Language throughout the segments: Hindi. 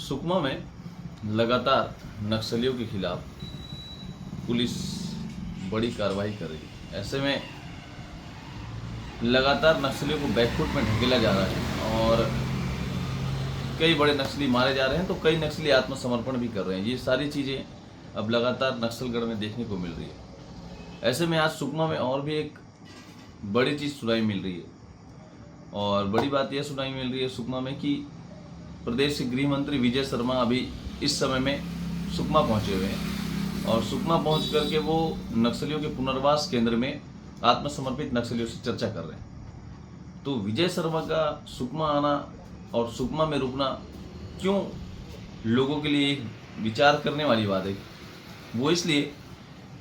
सुकमा में लगातार नक्सलियों के खिलाफ पुलिस बड़ी कार्रवाई कर रही है। ऐसे में लगातार नक्सलियों को बैकफुट में ढकेला जा रहा है और कई बड़े नक्सली मारे जा रहे हैं, तो कई नक्सली आत्मसमर्पण भी कर रहे हैं। ये सारी चीज़ें अब लगातार नक्सलगढ़ में देखने को मिल रही है। ऐसे में आज सुकमा में और भी एक बड़ी चीज़ सुनाई मिल रही है और बड़ी बात यह सुनाई मिल रही है सुकमा में कि प्रदेश के गृह मंत्री विजय शर्मा अभी इस समय में सुकमा पहुंचे हुए हैं और सुकमा पहुंच करके वो नक्सलियों के पुनर्वास केंद्र में आत्मसमर्पित नक्सलियों से चर्चा कर रहे हैं। तो विजय शर्मा का सुकमा आना और सुकमा में रुकना क्यों लोगों के लिए एक विचार करने वाली बात है? वो इसलिए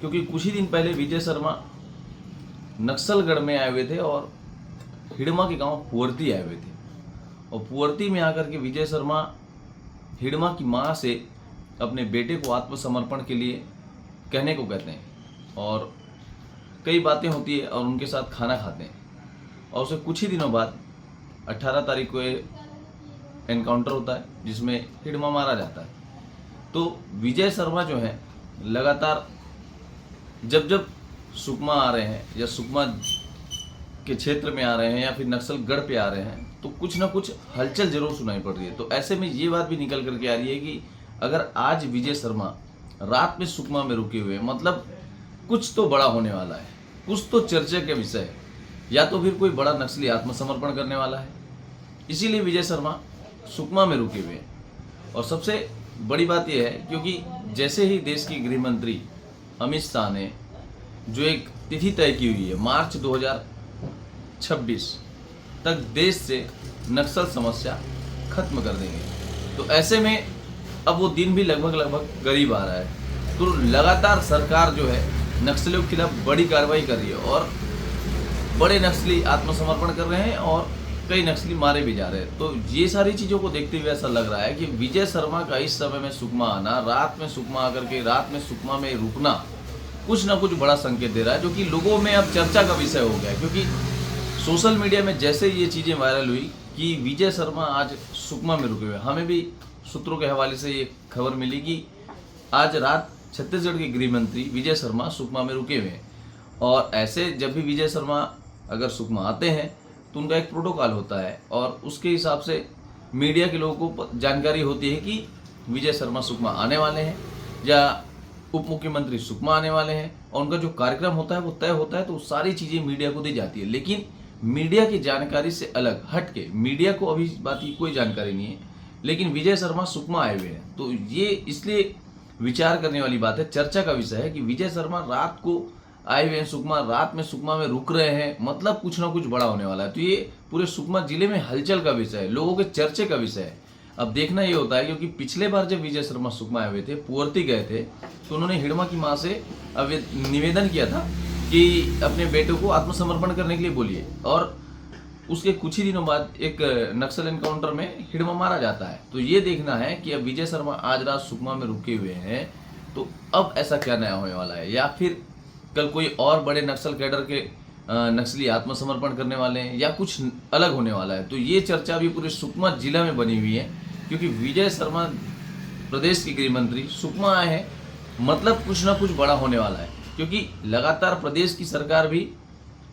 क्योंकि कुछ ही दिन पहले विजय शर्मा नक्सलगढ़ में आए हुए थे और हिडमा के गांव पुअर्ती आए हुए थे और पुअर्ती में आकर के विजय शर्मा हिडमा की मां से अपने बेटे को आत्मसमर्पण के लिए कहने को कहते हैं और कई बातें होती है और उनके साथ खाना खाते हैं और उसके कुछ ही दिनों बाद 18 तारीख को एनकाउंटर होता है जिसमें हिडमा मारा जाता है। तो विजय शर्मा जो है लगातार जब जब सुकमा आ रहे हैं या सुकमा के क्षेत्र में आ रहे हैं या फिर नक्सलगढ़ पे आ रहे हैं तो कुछ ना कुछ हलचल जरूर सुनाई पड़ रही है। तो ऐसे में ये बात भी निकल करके आ रही है कि अगर आज विजय शर्मा रात में सुकमा में रुके हुए मतलब कुछ तो बड़ा होने वाला है, कुछ तो चर्चा के विषय है, या तो फिर कोई बड़ा नक्सली आत्मसमर्पण करने वाला है, इसीलिए विजय शर्मा सुकमा में रुके हुए हैं। और सबसे बड़ी बात यह है क्योंकि जैसे ही देश के गृह मंत्री अमित शाह ने जो एक तिथि तय की हुई है मार्च 2026 तक देश से नक्सल समस्या खत्म कर देंगे, तो ऐसे में अब वो दिन भी लगभग करीब आ रहा है। तो लगातार सरकार जो है नक्सलियों के खिलाफ बड़ी कार्रवाई कर रही है और बड़े नक्सली आत्मसमर्पण कर रहे हैं और कई नक्सली मारे भी जा रहे हैं। तो ये सारी चीज़ों को देखते हुए ऐसा लग रहा है कि विजय शर्मा का इस समय में सुकमा आना, रात में सुकमा आकर के रात में सुकमा में रुकना कुछ ना कुछ बड़ा संकेत दे रहा है, जो कि लोगों में अब चर्चा का विषय हो गया है। क्योंकि सोशल मीडिया में जैसे ये चीज़ें वायरल हुई कि विजय शर्मा आज सुकमा में रुके हुए, हमें भी सूत्रों के हवाले से ये खबर मिली कि आज रात छत्तीसगढ़ के गृह मंत्री विजय शर्मा सुकमा में रुके हुए हैं। और ऐसे जब भी विजय शर्मा अगर सुकमा आते हैं तो उनका एक प्रोटोकॉल होता है और उसके हिसाब से मीडिया के लोगों को जानकारी होती है कि विजय शर्मा सुकमा आने वाले हैं या उप मुख्यमंत्री सुकमा आने वाले हैं और उनका जो कार्यक्रम होता है वो तय होता है। तो सारी चीज़ें मीडिया को दी जाती है, लेकिन मीडिया की जानकारी से अलग हट के मीडिया को अभी इस बात की कोई जानकारी नहीं है, लेकिन विजय शर्मा सुकमा आए हुए हैं। तो ये इसलिए विचार करने वाली बात है, चर्चा का विषय है कि विजय शर्मा रात को आए हुए हैं सुकमा, रात में सुकमा में रुक रहे हैं, मतलब कुछ ना कुछ बड़ा होने वाला है। तो ये पूरे सुकमा जिले में हलचल का विषय है, लोगों के चर्चे का विषय है। अब देखना ये होता है क्योंकि पिछले बार जब विजय शर्मा सुकमा आए हुए थे, पुअर्ती गए थे, तो उन्होंने हिडमा की मां से निवेदन किया था कि अपने बेटे को आत्मसमर्पण करने के लिए बोलिए और उसके कुछ ही दिनों बाद एक नक्सल एनकाउंटर में हिडमा मारा जाता है। तो ये देखना है कि अब विजय शर्मा आज रात सुकमा में रुके हुए हैं तो अब ऐसा क्या नया होने वाला है, या फिर कल कोई और बड़े नक्सल कैडर के नक्सली आत्मसमर्पण करने वाले हैं या कुछ अलग होने वाला है। तो ये चर्चा भी पूरे सुकमा जिला में बनी हुई है क्योंकि विजय शर्मा प्रदेश के गृह मंत्री सुकमा आए हैं, मतलब कुछ ना कुछ बड़ा होने वाला है। क्योंकि लगातार प्रदेश की सरकार भी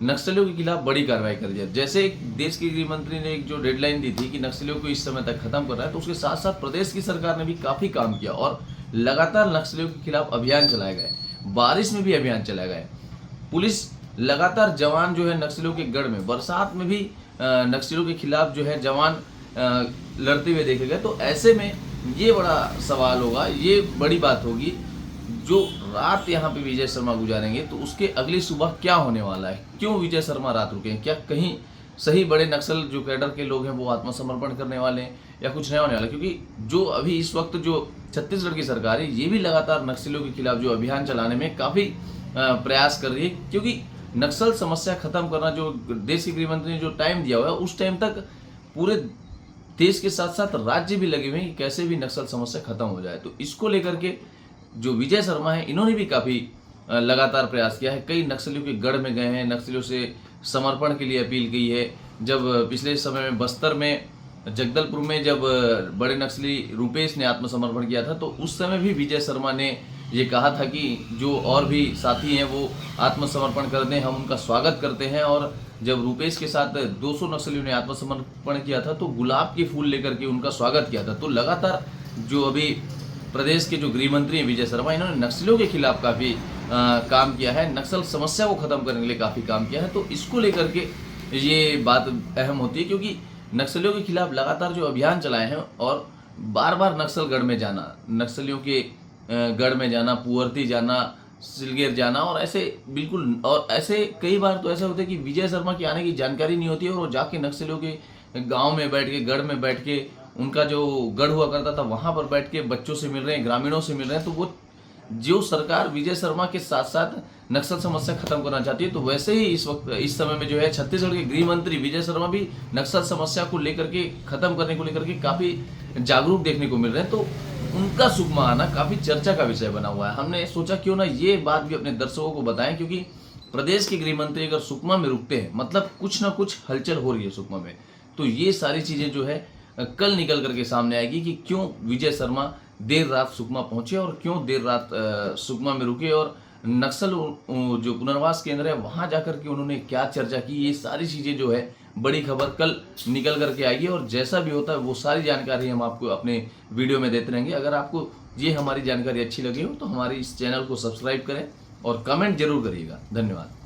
नक्सलियों के खिलाफ बड़ी कार्रवाई कर रही है। जैसे देश के गृह मंत्री ने एक जो डेडलाइन दी थी कि नक्सलियों को इस समय तक खत्म कर रहा है, तो उसके साथ साथ प्रदेश की सरकार ने भी काफ़ी काम किया और लगातार नक्सलियों के खिलाफ अभियान चलाए गए, बारिश में भी अभियान चलाए गए। पुलिस लगातार जवान जो है नक्सलियों के गढ़ में, बरसात में भी नक्सलियों के खिलाफ जो है जवान लड़ते हुए देखे गए। तो ऐसे में ये बड़ा सवाल होगा, ये बड़ी बात होगी, जो रात यहाँ पे विजय शर्मा गुजारेंगे तो उसके अगली सुबह क्या होने वाला है, क्यों विजय शर्मा रात रुके हैं, क्या कहीं सही बड़े नक्सल जो कैडर के लोग हैं वो आत्मसमर्पण करने वाले हैं या कुछ नया होने वाला है। क्योंकि जो अभी इस वक्त जो छत्तीसगढ़ की सरकार है ये भी लगातार नक्सलियों के खिलाफ जो अभियान चलाने में काफ़ी प्रयास कर रही है, क्योंकि नक्सल समस्या खत्म करना जो देश के गृह मंत्री ने जो टाइम दिया हुआ है उस टाइम तक पूरे देश के साथ साथ राज्य भी लगे हुए हैं कि कैसे भी नक्सल समस्या खत्म हो जाए। तो इसको लेकर के जो विजय शर्मा है इन्होंने भी काफ़ी लगातार प्रयास किया है, कई नक्सलियों के गढ़ में गए हैं, नक्सलियों से समर्पण के लिए अपील की है। जब पिछले समय में बस्तर में जगदलपुर में जब बड़े नक्सली रूपेश ने आत्मसमर्पण किया था, तो उस समय भी विजय शर्मा ने ये कहा था कि जो और भी साथी हैं वो आत्मसमर्पण कर दें, हम उनका स्वागत करते हैं। और जब रूपेश के साथ 200 नक्सलियों ने आत्मसमर्पण किया था तो गुलाब के फूल लेकर के उनका स्वागत किया था। तो लगातार जो अभी प्रदेश के जो गृह मंत्री हैं विजय शर्मा, इन्होंने नक्सलियों के खिलाफ काफ़ी काम किया है, नक्सल समस्या को ख़त्म करने के लिए काफ़ी काम किया है। तो इसको लेकर के ये बात अहम होती है, क्योंकि नक्सलियों के खिलाफ लगातार जो अभियान चलाए हैं और बार बार नक्सल गढ़ में जाना, नक्सलियों के गढ़ में जाना, पुअर्ती जाना, सिलगेर जाना, और ऐसे बिल्कुल, और ऐसे कई बार तो ऐसा होता है कि विजय शर्मा के आने की जानकारी नहीं होती है और वो जाके नक्सलियों के गांव में बैठ के, गढ़ में बैठ के, उनका जो गढ़ हुआ करता था वहां पर बैठ के बच्चों से मिल रहे हैं, ग्रामीणों से मिल रहे हैं। तो वो जो सरकार विजय शर्मा के साथ साथ नक्सल समस्या खत्म करना चाहती है, तो वैसे ही इस समय में जो है छत्तीसगढ़ के गृह मंत्री विजय शर्मा भी नक्सल समस्या को लेकर के, खत्म करने को लेकर के काफी जागरूक देखने को मिल रहे हैं। तो उनका सुकमा आना काफी चर्चा का विषय बना हुआ है। हमने सोचा क्यों ना ये बात भी अपने दर्शकों को बताएं, क्योंकि प्रदेश के गृह मंत्री अगर सुकमा में रुकते हैं, मतलब कुछ ना कुछ हलचल हो रही है सुकमा में। तो ये सारी चीजें जो है कल निकल करके सामने आएगी कि क्यों विजय शर्मा देर रात सुकमा पहुंचे और क्यों देर रात सुकमा में रुके, और नक्सल जो पुनर्वास केंद्र है वहां जाकर के उन्होंने क्या चर्चा की। ये सारी चीजें जो है बड़ी खबर कल निकल करके आएगी, और जैसा भी होता है वो सारी जानकारी हम आपको अपने वीडियो में देते रहेंगे। अगर आपको ये हमारी जानकारी अच्छी लगी हो तो हमारे इस चैनल को सब्सक्राइब करें और कमेंट जरूर करिएगा। धन्यवाद।